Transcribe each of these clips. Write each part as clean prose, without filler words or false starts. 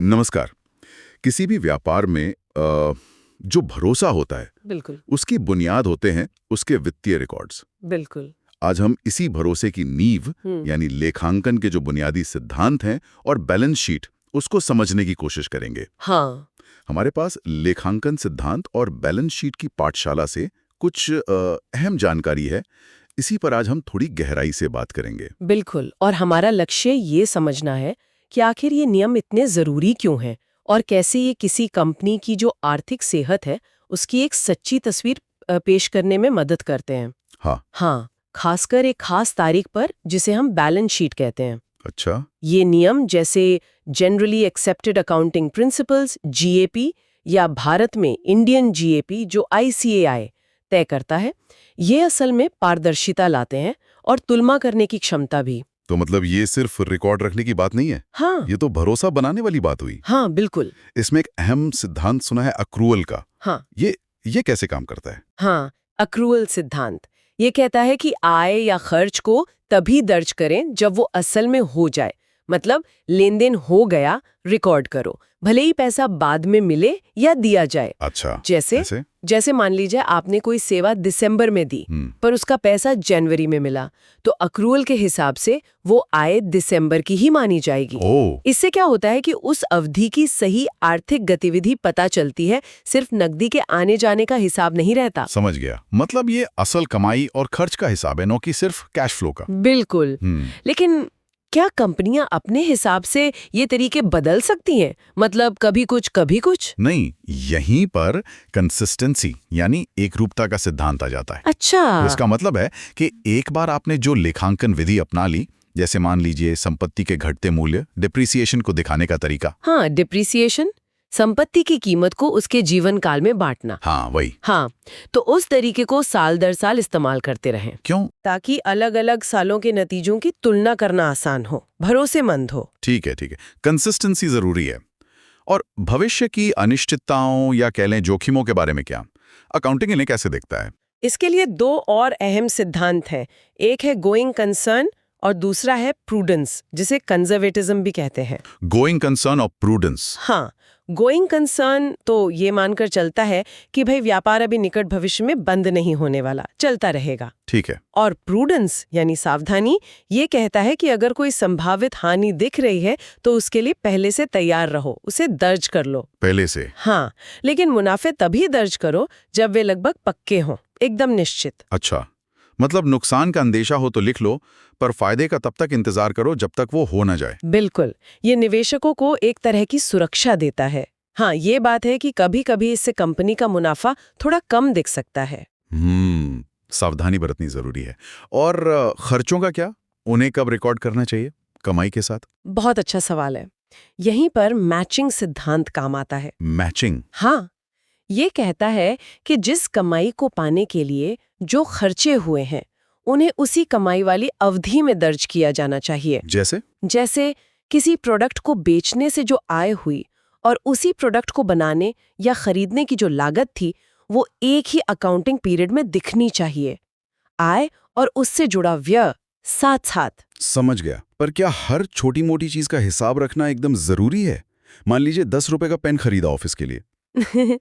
नमस्कार। किसी भी व्यापार में जो भरोसा होता है बिल्कुल उसकी बुनियाद होते हैं उसके वित्तीय रिकॉर्ड्स। बिल्कुल। आज हम इसी भरोसे की नींव हम्म। यानी लेखांकन के जो बुनियादी सिद्धांत हैं और बैलेंस शीट उसको समझने की कोशिश करेंगे। हाँ हमारे पास लेखांकन सिद्धांत और बैलेंस शीट की पाठशाला से कुछ अहम जानकारी है। इसी पर आज हम थोड़ी गहराई से बात करेंगे। बिल्कुल। और हमारा लक्ष्य ये समझना है कि आखिर ये नियम इतने जरूरी क्यों हैं और कैसे ये किसी कंपनी की जो आर्थिक सेहत है उसकी एक सच्ची तस्वीर पेश करने में मदद करते हैं। हाँ। खासकर एक खास तारीख पर जिसे हम बैलेंस शीट कहते हैं। अच्छा। ये नियम जैसे generally accepted accounting principles GAP या भारत में इंडियन जीएपी जो आईसीएआई तय करता है, ये असल में पारदर्शिता लाते हैं और तुलना करने की क्षमता भी। तो मतलब ये सिर्फ रिकॉर्ड रखने की बात नहीं है। हाँ ये तो भरोसा बनाने वाली बात हुई। हाँ बिल्कुल। इसमें एक अहम सिद्धांत सुना है अक्रूअल का। हाँ ये कैसे काम करता है? हाँ अक्रूअल सिद्धांत ये कहता है कि आय या खर्च को तभी दर्ज करें जब वो असल में हो जाए। मतलब लेन देन हो गया, रिकॉर्ड करो, भले ही पैसा बाद में मिले या दिया जाए। अच्छा। जैसे ऐसे? जैसे मान लीजिए आपने कोई सेवा दिसंबर में दी पर उसका पैसा जनवरी में मिला, तो अक्रूअल के हिसाब से वो आय दिसंबर की ही मानी जाएगी। इससे क्या होता है कि उस अवधि की सही आर्थिक गतिविधि पता चलती है, सिर्फ नकदी के आने जाने का हिसाब नहीं रहता। समझ गया। मतलब ये असल कमाई और खर्च का हिसाब है, न कि सिर्फ कैश फ्लो का। बिल्कुल। लेकिन क्या कंपनियां अपने हिसाब से ये तरीके बदल सकती हैं? मतलब कभी कुछ? नहीं, यहीं पर कंसिस्टेंसी यानी एकरूपता का सिद्धांत आ जाता है। अच्छा। तो इसका मतलब है कि एक बार आपने जो लेखांकन विधि अपना ली, जैसे मान लीजिए संपत्ति के घटते मूल्य, डिप्रिसिएशन को दिखाने का तरीका। हाँ, डिप्रिसिएशन, संपत्ति की कीमत को उसके जीवन काल में बांटना। हाँ वही। हाँ, तो उस तरीके को साल दर साल इस्तेमाल करते रहें। क्यों? ताकि अलग अलग सालों के नतीजों की तुलना करना आसान हो, भरोसेमंद हो। ठीक है। कंसिस्टेंसी जरूरी है। और भविष्य की अनिश्चितताओं या कह लें जोखिमों के बारे में क्या अकाउंटिंग इन्हें कैसे देखता है? इसके लिए दो और अहम सिद्धांत हैं। एक है गोइंग कंसर्न और दूसरा है प्रूडेंस, जिसे कंजर्वेटिज्म भी कहते हैं। गोइंग कंसर्न और प्रूडेंस। हाँ, गोइंग कंसर्न तो ये मानकर चलता है कि भाई व्यापार अभी निकट भविष्य में बंद नहीं होने वाला, चलता रहेगा। ठीक है। और प्रूडेंस यानी सावधानी ये कहता है कि अगर कोई संभावित हानि दिख रही है तो उसके लिए पहले से तैयार रहो, उसे दर्ज कर लो पहले से। हाँ, लेकिन मुनाफे तभी दर्ज करो जब वे लगभग पक्के हों, एकदम निश्चित। अच्छा, मतलब नुकसान का अंदेशा हो तो लिख लो, पर फायदे का तब तक इंतजार करो जब तक वो हो ना जाए। बिल्कुल, ये निवेशकों को एक तरह की सुरक्षा देता है। हाँ, ये बात है कि कभी कभी इससे कंपनी का मुनाफा थोड़ा कम दिख सकता है। सावधानी बरतनी जरूरी है। और खर्चों का क्या? उन्हें कब रिकॉर्ड करना चाहिए कमाई के साथ? बहुत अच्छा सवाल है। यहीं पर मैचिंग सिद्धांत काम आता है। मैचिंग? हाँ, ये कहता है कि जिस कमाई को पाने के लिए जो खर्चे हुए हैं उन्हें उसी कमाई वाली अवधि में दर्ज किया जाना चाहिए। जैसे किसी प्रोडक्ट को बेचने से जो आय हुई और उसी प्रोडक्ट को बनाने या खरीदने की जो लागत थी वो एक ही अकाउंटिंग पीरियड में दिखनी चाहिए। आय और उससे जुड़ा व्यय साथ साथ। समझ गया। पर क्या हर छोटी मोटी चीज का हिसाब रखना एकदम जरूरी है? मान लीजिए 10 रुपए का पेन खरीदा ऑफिस के लिए।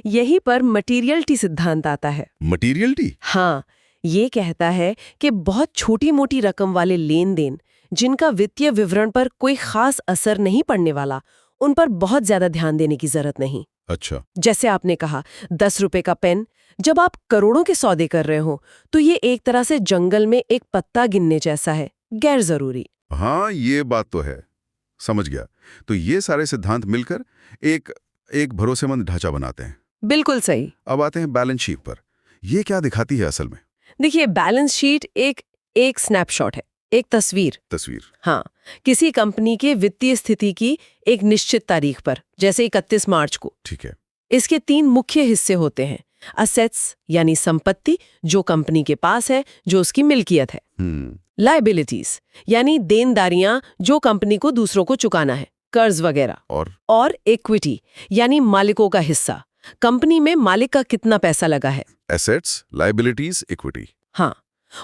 यहीं पर मटीरियलिटी सिद्धांत आता है। मटीरियलिटी? हाँ, ये कहता है कि बहुत छोटी मोटी रकम वाले लेन देन जिनका वित्तीय विवरण पर कोई खास असर नहीं पड़ने वाला, उन पर बहुत ज्यादा ध्यान देने की जरूरत नहीं। अच्छा। जैसे आपने कहा 10 रुपए का पेन, जब आप करोड़ों के सौदे कर रहे हो तो ये एक तरह से जंगल में एक पत्ता गिनने जैसा है, गैर जरूरी। हाँ, ये बात तो है। समझ गया। तो ये सारे सिद्धांत मिलकर एक भरोसेमंद ढांचा बनाते हैं। बिल्कुल सही। अब आते हैं बैलेंस शीट पर। ये क्या दिखाती है असल में? देखिए, बैलेंस शीट एक स्नैपशॉट है, एक तस्वीर। हाँ, किसी कंपनी के वित्तीय स्थिति की एक निश्चित तारीख पर, जैसे 31 मार्च को। ठीक है। इसके 3 मुख्य हिस्से होते हैं। असेट्स यानी संपत्ति जो कंपनी के पास है, जो उसकी मिल्कियत है। लायबिलिटीज यानी देनदारियां जो कंपनी को दूसरों को चुकाना है, कर्ज वगैरह। और इक्विटी यानी मालिकों का हिस्सा, कंपनी में मालिक का कितना पैसा लगा है। Assets, liabilities, equity. हाँ,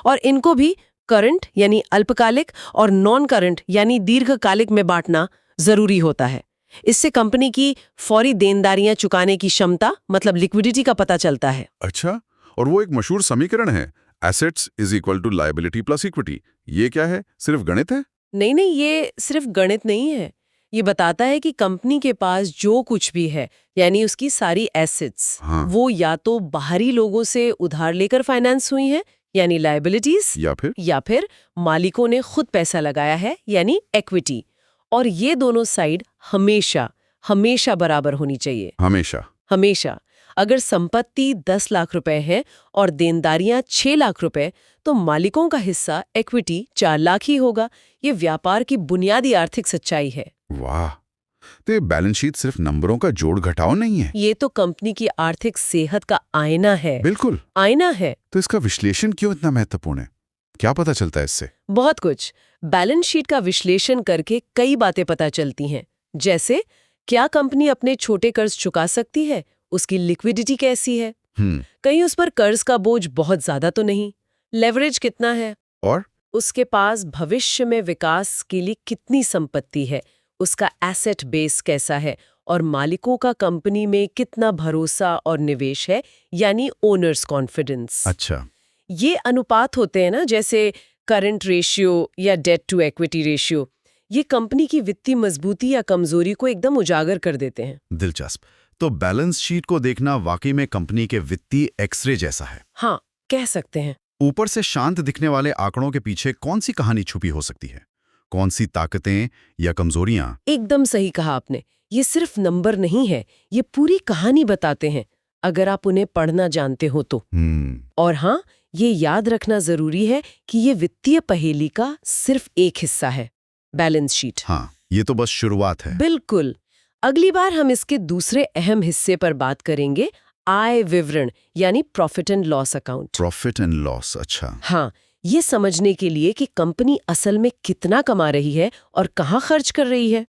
और इनको भी करंट यानी अल्पकालिक और नॉन करंट यानी दीर्घकालिक में बांटना जरूरी होता है। इससे कंपनी की फौरी देनदारियां चुकाने की क्षमता मतलब लिक्विडिटी का पता चलता है। अच्छा, और वो एक मशहूर समीकरण है, assets is equal to liability plus equity. ये क्या है, सिर्फ गणित है? नहीं नहीं, ये सिर्फ गणित नहीं है। ये बताता है कि कंपनी के पास जो कुछ भी है, यानी उसकी सारी एसेट्स, हाँ। वो या तो बाहरी लोगों से उधार लेकर फाइनेंस हुई हैं, यानी लायबिलिटीज, या फिर मालिकों ने खुद पैसा लगाया है, यानी इक्विटी। और ये दोनों साइड हमेशा हमेशा बराबर होनी चाहिए। हमेशा हमेशा। अगर संपत्ति 10 लाख रुपए है और देनदारियां 6 लाख रुपए, तो मालिकों का हिस्सा इक्विटी 4 लाख ही होगा। ये व्यापार की बुनियादी आर्थिक सच्चाई है। वाह, तो ये बैलेंस शीट सिर्फ नंबरों का जोड़ घटाव नहीं है, ये तो कंपनी की आर्थिक सेहत का आईना है। बिल्कुल आईना है। तो इसका विश्लेषण क्यों इतना महत्वपूर्ण है? क्या पता चलता है इससे? बहुत कुछ। बैलेंस शीट का विश्लेषण करके कई बातें पता चलती हैं, जैसे क्या कंपनी अपने छोटे कर्ज चुका सकती है, उसकी लिक्विडिटी कैसी है, कहीं उस पर कर्ज का बोझ बहुत ज्यादा तो नहीं, लेवरेज कितना है, और उसके पास भविष्य में विकास के लिए कितनी संपत्ति है, उसका एसेट बेस कैसा है, और मालिकों का कंपनी में कितना भरोसा और निवेश है, यानी ओनर्स कॉन्फिडेंस। अच्छा, ये अनुपात होते हैं ना, जैसे करंट रेशियो या डेट टू इक्विटी रेशियो। ये कंपनी की वित्तीय मजबूती या कमजोरी को एकदम उजागर कर देते हैं। दिलचस्प। तो बैलेंस शीट को देखना वाकई में कंपनी के वित्तीय एक्सरे जैसा है। हाँ, कह सकते हैं। ऊपर से शांत दिखने वाले आंकड़ों के पीछे कौन सी कहानी छुपी हो सकती है? कौन सी ताकतें या कमजोरियां? एकदम सही कहा आपने। ये सिर्फ नंबर नहीं है, ये पूरी कहानी बताते हैं, अगर आप उन्हें पढ़ना जानते हो तो। और हाँ, ये याद रखना जरूरी है कि ये वित्तीय पहेली का सिर्फ एक हिस्सा है, बैलेंस शीट। हाँ, ये तो बस शुरुआत है। बिल्कुल। अगली बार हम इसके दूसरे अहम हिस्से पर बात करेंगे, आय विवरण, यानी profit and loss account. Profit and loss, अच्छा। हाँ, ये समझने के लिए कि कंपनी असल में कितना कमा रही है और कहाँ खर्च कर रही है।